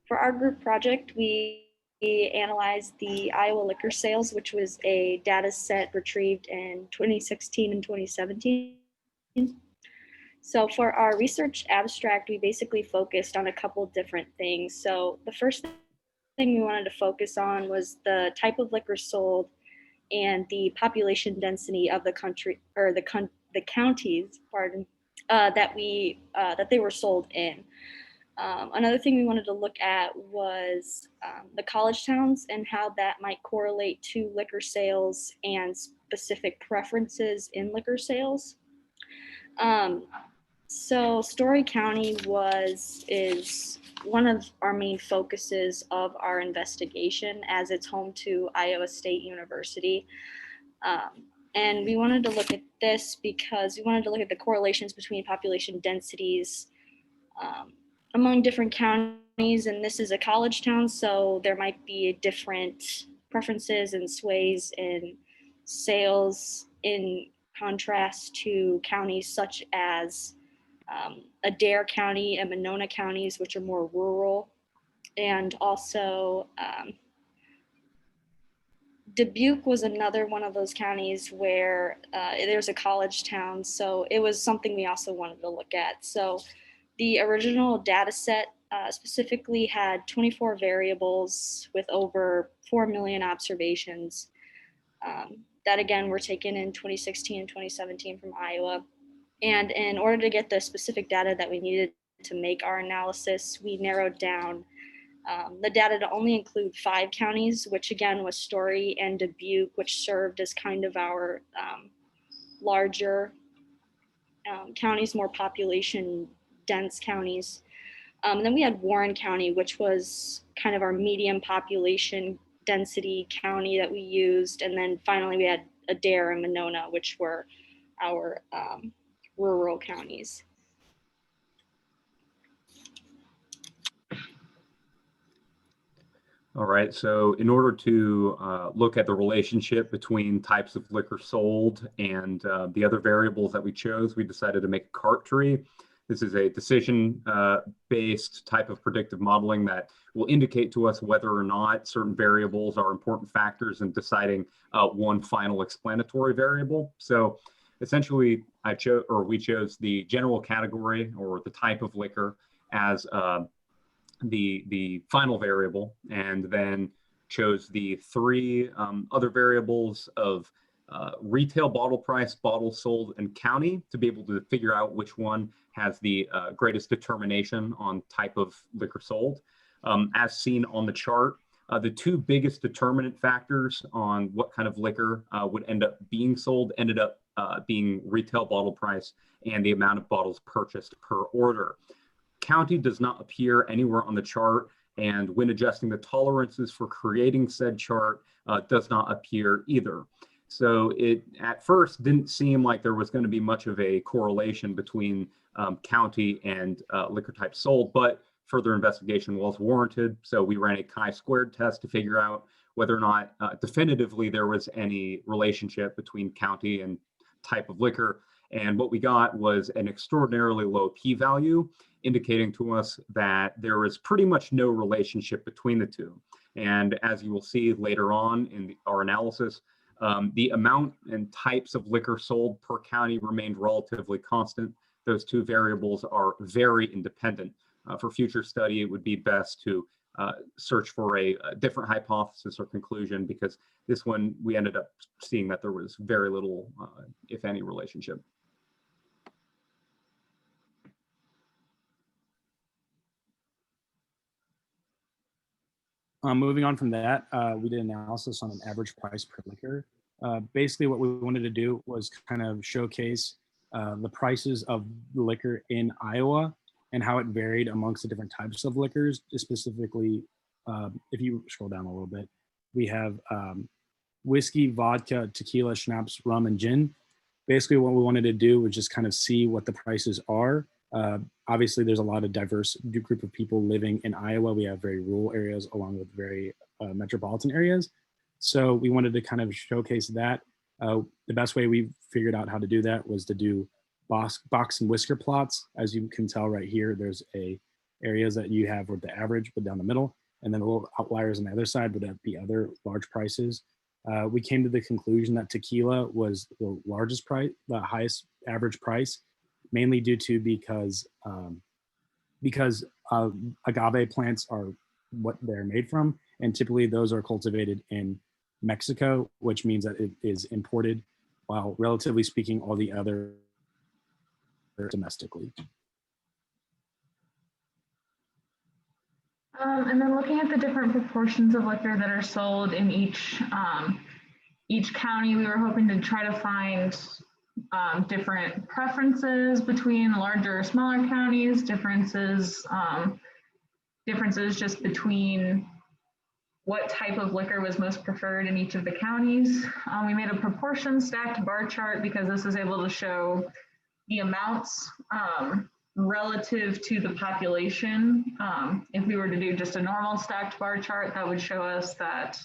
For our group project, we analyzed the Iowa liquor sales, which was a data set retrieved in 2016 and 2017. So for our research abstract, we basically focused on a couple different things. So the first thing we wanted to focus on was the type of liquor sold and the population density of the country, or the counties, that they were sold in. Another thing we wanted to look at was the college towns and how that might correlate to liquor sales and specific preferences in liquor sales. So Story County is one of our main focuses of our investigation, as it's home to Iowa State University. And we wanted to look at this because we wanted to look at the correlations between population densities among different counties. And this is a college town, so there might be different preferences and sways in sales in contrast to counties such as Adair County and Monona counties, which are more rural. And also Dubuque was another one of those counties where there's a college town. So it was something we also wanted to look at. So the original data set specifically had 24 variables with over 4 million observations that again were taken in 2016 and 2017 from Iowa. And in order to get the specific data that we needed to make our analysis, we narrowed down the data to only include 5 counties, which again was Story and Dubuque, which served as kind of our larger counties, more population dense counties. And then we had Warren County, which was kind of our medium population density county that we used. And then finally we had Adair and Monona, which were our rural counties. All right, so in order to look at the relationship between types of liquor sold and the other variables that we chose, we decided to make a cart tree. This is a decision-based type of predictive modeling that will indicate to us whether or not certain variables are important factors in deciding one final explanatory variable. So essentially, we chose the general category or the type of liquor as the final variable, and then chose the 3 other variables of retail bottle price, bottle sold, and county to be able to figure out which one has the greatest determination on type of liquor sold. As seen on the chart, the 2 biggest determinant factors on what kind of liquor would end up being sold ended up being retail bottle price and the amount of bottles purchased per order. County does not appear anywhere on the chart, and when adjusting the tolerances for creating said chart does not appear either. So it at first didn't seem like there was going to be much of a correlation between county and liquor type sold, but further investigation was warranted. So we ran a chi-squared test to figure out whether or not definitively there was any relationship between county and type of liquor. And what we got was an extraordinarily low p-value, indicating to us that there is pretty much no relationship between the two. And as you will see later on in our analysis, the amount and types of liquor sold per county remained relatively constant. Those 2 variables are very independent. For future study, it would be best to search for a different hypothesis or conclusion, because this one we ended up seeing that there was very little, if any, relationship. Moving on from that, we did analysis on an average price per liquor. Basically, what we wanted to do was kind of showcase the prices of liquor in Iowa and how it varied amongst the different types of liquors. Specifically, if you scroll down a little bit, we have whiskey, vodka, tequila, schnapps, rum, and gin. Basically, what we wanted to do was just kind of see what the prices are. Obviously, there's a lot of diverse group of people living in Iowa. We have very rural areas along with very metropolitan areas. So we wanted to kind of showcase that. The best way we figured out how to do that was to do box and whisker plots. As you can tell right here, there's a areas that you have with the average, but down the middle, and then the little outliers on the other side would be other large prices. We came to the conclusion that tequila was the largest price, the highest average price, mainly due to because agave plants are what they're made from, and typically those are cultivated in Mexico, which means that it is imported, while relatively speaking, all the other domestically. And then looking at the different proportions of liquor that are sold in each county, we were hoping to try to find different preferences between larger or smaller counties, differences just between what type of liquor was most preferred in each of the counties. We made a proportion stacked bar chart because this is able to show the amounts relative to the population. If we were to do just a normal stacked bar chart, that would show us that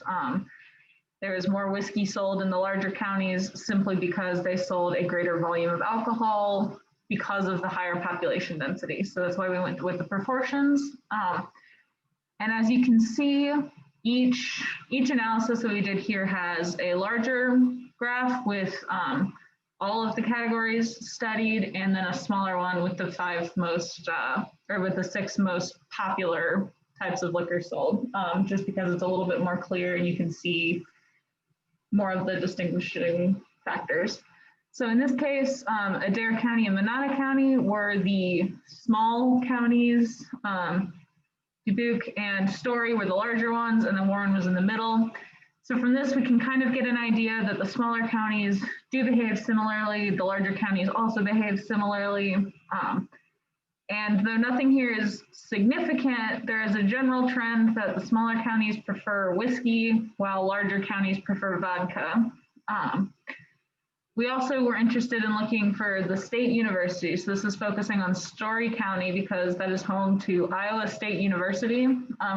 there is more whiskey sold in the larger counties simply because they sold a greater volume of alcohol because of the higher population density. So that's why we went with the proportions. And as you can see, each analysis that we did here has a larger graph with all of the categories studied, and then a smaller one with the with the 6 most popular types of liquor sold, just because it's a little bit more clear and you can see more of the distinguishing factors. So in this case, Adair County and Monona County were the small counties. Dubuque and Story were the larger ones, and then Warren was in the middle. So from this, we can kind of get an idea that the smaller counties do behave similarly. The larger counties also behave similarly. And though nothing here is significant, there is a general trend that the smaller counties prefer whiskey while larger counties prefer vodka. We also were interested in looking for the state universities. So this is focusing on Story County because that is home to Iowa State University.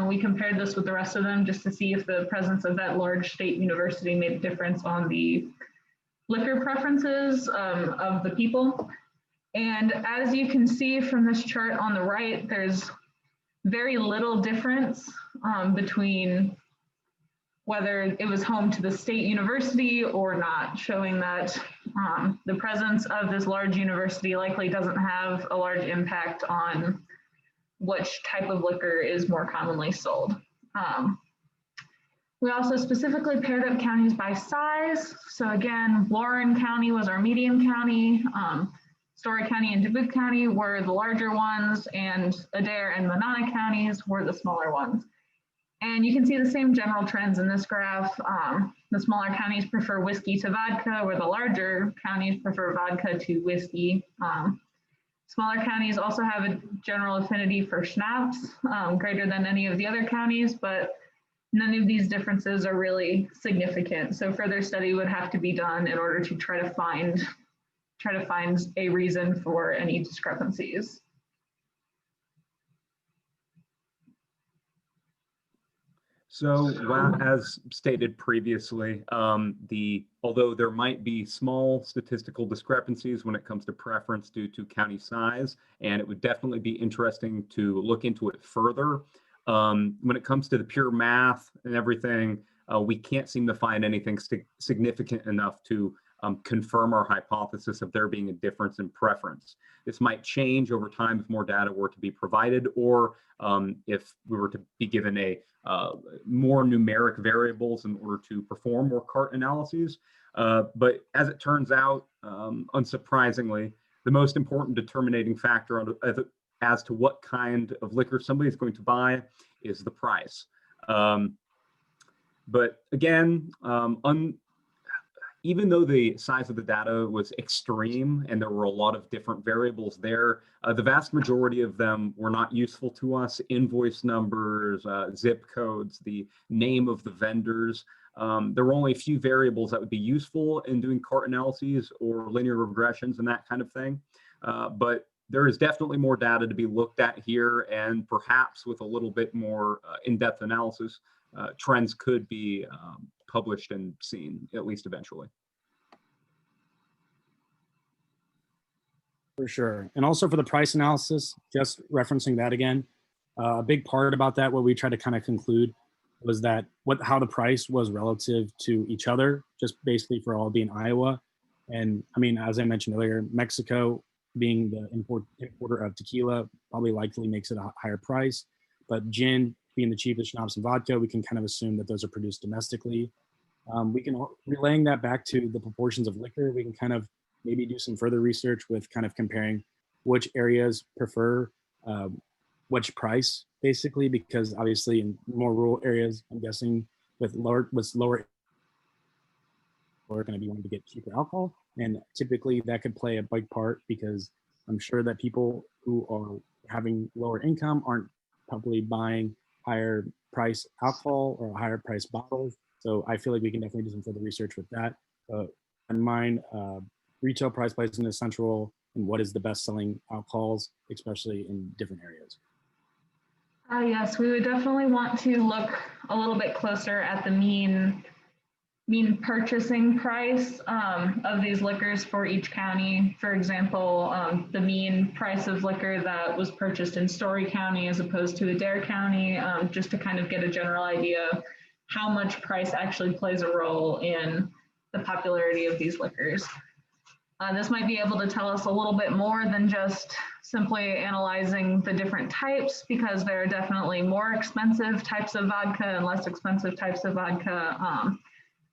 We compared this with the rest of them just to see if the presence of that large state university made a difference on the liquor preferences of the people. And as you can see from this chart on the right, there's very little difference between whether it was home to the state university or not, showing that the presence of this large university likely doesn't have a large impact on which type of liquor is more commonly sold. We also specifically paired up counties by size. So again, Warren County was our medium county. Story County and Dubuque County were the larger ones, and Adair and Monona counties were the smaller ones. And you can see the same general trends in this graph. The smaller counties prefer whiskey to vodka, where the larger counties prefer vodka to whiskey. Smaller counties also have a general affinity for schnapps, greater than any of the other counties, but none of these differences are really significant. So further study would have to be done in order to try to find a reason for any discrepancies. So, as stated previously, although there might be small statistical discrepancies when it comes to preference due to county size, and it would definitely be interesting to look into it further. When it comes to the pure math and everything, we can't seem to find anything significant enough to confirm our hypothesis of there being a difference in preference. This might change over time if more data were to be provided, or if we were to be given a more numeric variables in order to perform more cart analyses. But as it turns out, unsurprisingly, the most important determining factor as to what kind of liquor somebody is going to buy is the price. But again, even though the size of the data was extreme and there were a lot of different variables there, the vast majority of them were not useful to us. Invoice numbers, zip codes, the name of the vendors. There were only a few variables that would be useful in doing cart analyses or linear regressions and that kind of thing. But there is definitely more data to be looked at here, and perhaps with a little bit more in-depth analysis, trends could be published and seen, at least eventually. For sure. And also for the price analysis, just referencing that again, A big part about that, what we tried to kind of conclude, was that how the price was relative to each other, just basically for all being Iowa. And I mean, as I mentioned earlier, Mexico being the importer of tequila probably likely makes it a higher price. But gin being the cheapest schnapps and vodka, we can kind of assume that those are produced domestically. We can, relaying that back to the proportions of liquor, we can kind of maybe do some further research with kind of comparing which areas prefer which price, basically, because obviously in more rural areas, I'm guessing with lower are going to be wanting to get cheaper alcohol, and typically that could play a big part because I'm sure that people who are having lower income aren't probably buying higher price alcohol or higher price bottles. So I feel like we can definitely do some further research with that. In mind, retail price plays an essential role in what is the best selling alcohols, especially in different areas. Yes, we would definitely want to look a little bit closer at the mean purchasing price of these liquors for each county. For example, the mean price of liquor that was purchased in Story County as opposed to Adair County, just to kind of get a general idea of how much price actually plays a role in the popularity of these liquors. This might be able to tell us a little bit more than just simply analyzing the different types, because there are definitely more expensive types of vodka and less expensive types of vodka.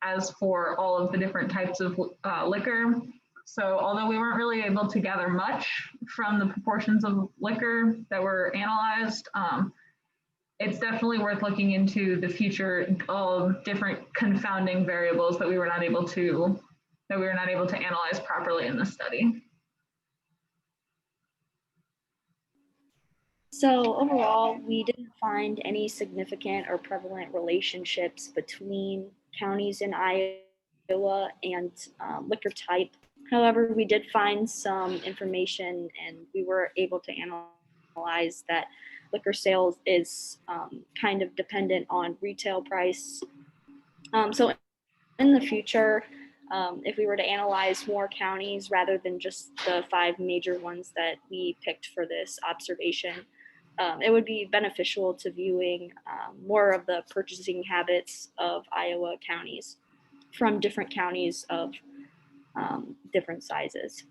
As for all of the different types of liquor. So although we weren't really able to gather much from the proportions of liquor that were analyzed, it's definitely worth looking into the future of different confounding variables that we were not able to analyze properly in this study. So overall, we didn't find any significant or prevalent relationships between counties in Iowa and liquor type. However, we did find some information, and we were able to analyze that liquor sales is kind of dependent on retail price. So in the future, if we were to analyze more counties rather than just the 5 major ones that we picked for this observation, it would be beneficial to viewing more of the purchasing habits of Iowa counties from different counties of different sizes.